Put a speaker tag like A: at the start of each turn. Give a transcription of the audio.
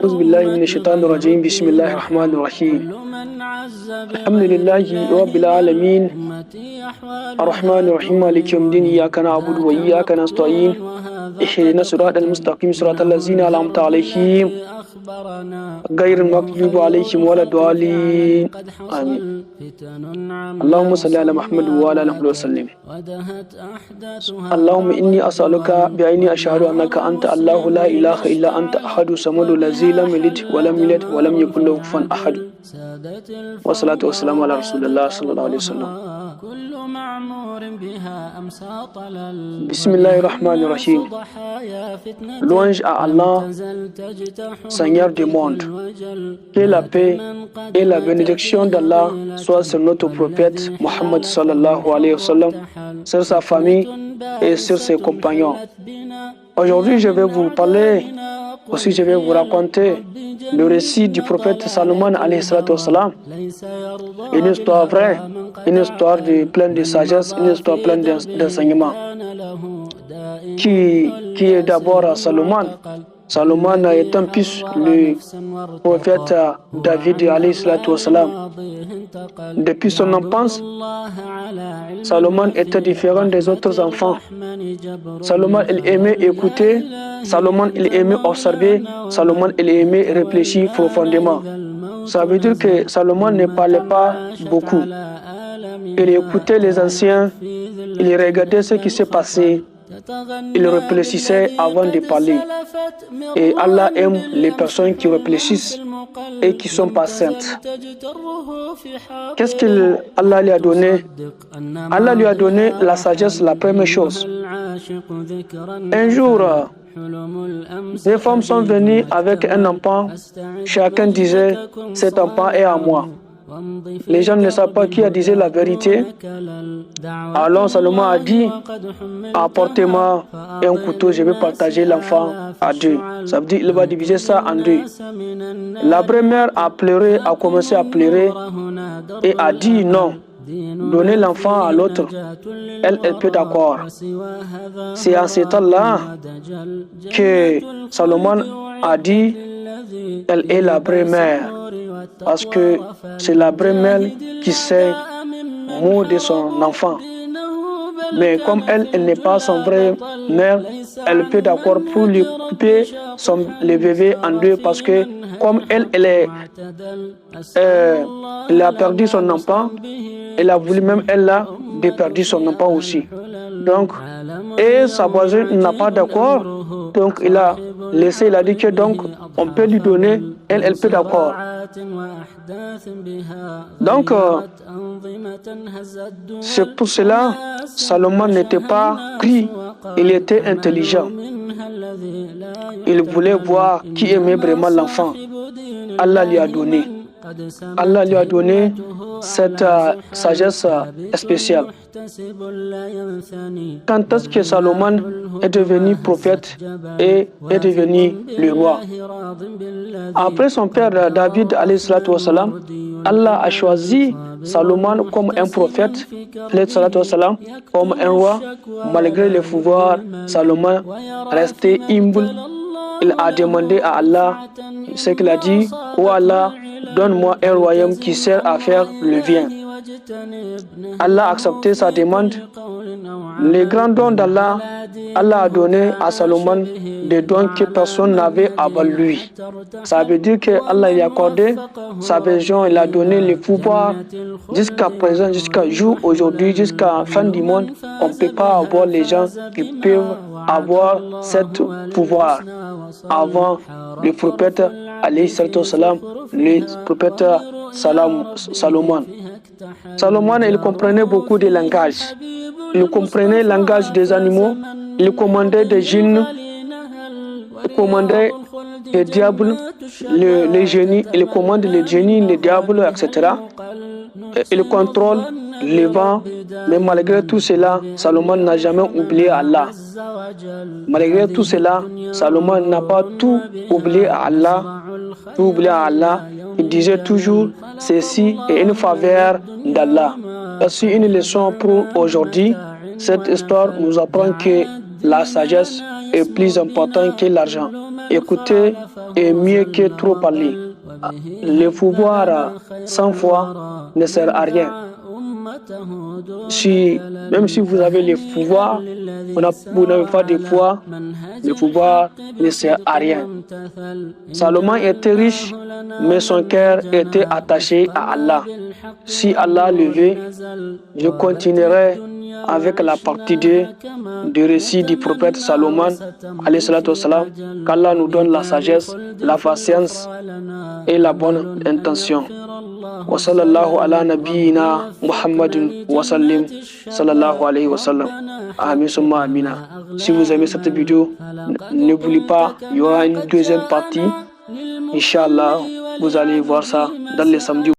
A: أعوذ بالله من الشيطان الرجيم بسم الله الرحمن الرحيم الحمد لله رب العالمين الرحمن الرحيم مالك يوم الدين إياك نعبد وإياك نستعين اهدنا الصراط المستقيم صراط الذين أنعمت عليهم غير المغضوب عليهم ولا الضالين آمين. اللهم صل على محمد وعلى آله وسلم. اللهم إني أسألك بأني أشهد أنك أنت الله لا إله إلا أنت أحد الصمد الذي لم يلد ولم يولد ولم يكن له كفوا أحد. والصلاة والسلام على رسول الله صلى الله عليه وسلم. بسم الله الرحمن الرحيم. Louange à Allah, Seigneur du monde. Que la paix et la bénédiction d'Allah soient sur notre prophète Muhammad sallallahu alayhi wa sallam, sur sa famille et sur ses compagnons. Aujourd'hui, je vais vous parler, aussi je vais vous raconter le récit du prophète Salomon alayhi salatu wassalam. Une histoire vraie, une histoire pleine de sagesse, une histoire pleine d'enseignements. Qui est d'abord Salomon. Salomon est un fils du prophète David alayhi salatu wassalam. Depuis son enfance, Salomon était différent des autres enfants. Salomon, il aimait écouter, Salomon, il aimait observer, Salomon, il aimait réfléchir profondément. Ça veut dire que Salomon ne parlait pas beaucoup. Il écoutait les anciens, il regardait ce qui s'est passé, il réfléchissait avant de parler. Et Allah aime les personnes qui réfléchissent et qui sont patientes. Qu'est-ce qu'Allah lui a donné? Allah lui a donné la sagesse, la première chose. Un jour, des femmes sont venues avec un enfant. Chacun disait, cet enfant est à moi. Les gens ne savent pas qui a dit la vérité. Alors Salomon a dit, apportez-moi un couteau, je vais partager l'enfant à deux. Ça veut dire qu'il va diviser ça en deux. La première a pleuré, a commencé à pleurer et a dit non, donnez l'enfant à l'autre. Elle peut d'accord. C'est à ce temps-là que Salomon a dit, elle est la première. Parce que c'est la première qui sait le mot de son enfant. Mais comme elle n'est pas son vrai mère, elle peut d'accord pour lui couper le bébé en deux parce que comme elle a perdu son enfant, elle a voulu même elle a perdu son enfant aussi. Donc, et sa voisine n'a pas d'accord, donc il a laissé, il a dit que donc on peut lui donner, elle peut d'accord. Donc, c'est pour cela Salomon n'était pas pris, il était intelligent. Il voulait voir qui aimait vraiment l'enfant. Allah lui a donné. Allah lui a donné cette sagesse spéciale. Quand est-ce que Salomon est devenu prophète et est devenu le roi? Après son père David alayhi salatu wassalam, Allah a choisi Salomon comme un prophète, alayhi salatu wassalam, comme un roi. Malgré le pouvoir, Salomon restait humble. Il a demandé à Allah ce qu'il a dit, oh Allah, donne-moi un royaume qui sert à faire le bien. Allah a accepté sa demande. Les grands dons d'Allah, Allah a donné à Salomon des dons que personne n'avait avant lui. Ça veut dire que Allah lui a accordé sa vision, il a donné le pouvoir. Jusqu'à présent, jusqu'à jour aujourd'hui, jusqu'à la fin du monde, on ne peut pas avoir les gens qui peuvent avoir ce pouvoir. Avant le prophète alayhi salatu wassalam, le prophète Salomon. Salomon, il comprenait beaucoup de langages. Il comprenait le langage des animaux, il commandait des djinns, il commandait les diables, les génies, il commande les génies, les diables, etc. Il contrôle les vents, mais malgré tout cela, Salomon n'a jamais oublié Allah. Malgré tout cela, Salomon n'a pas tout oublié à Allah. Tout oublié à Allah. Il disait toujours, ceci est une faveur d'Allah. Voici une leçon pour aujourd'hui. Cette histoire nous apprend que la sagesse est plus importante que l'argent. Écouter est mieux que trop parler. Le pouvoir sans foi ne sert à rien. Même si vous avez le pouvoir, vous n'avez pas de foi, le pouvoir ne sert à rien. Salomon était riche, mais son cœur était attaché à Allah. Si Allah le veut, je continuerai avec la partie 2 du récit du prophète Salomon, alayhi salatu wassalam, qu'Allah nous donne la sagesse, la patience et la bonne intention. Wa sallallahu ala nabiyyina Muhammadin wa sallim sallallahu alayhi wa sallam. Amin summa amina. Si vous aimez cette vidéo, n'oubliez pas, il y aura une deuxième partie. Inch'Allah, vous allez voir ça dans les samedis.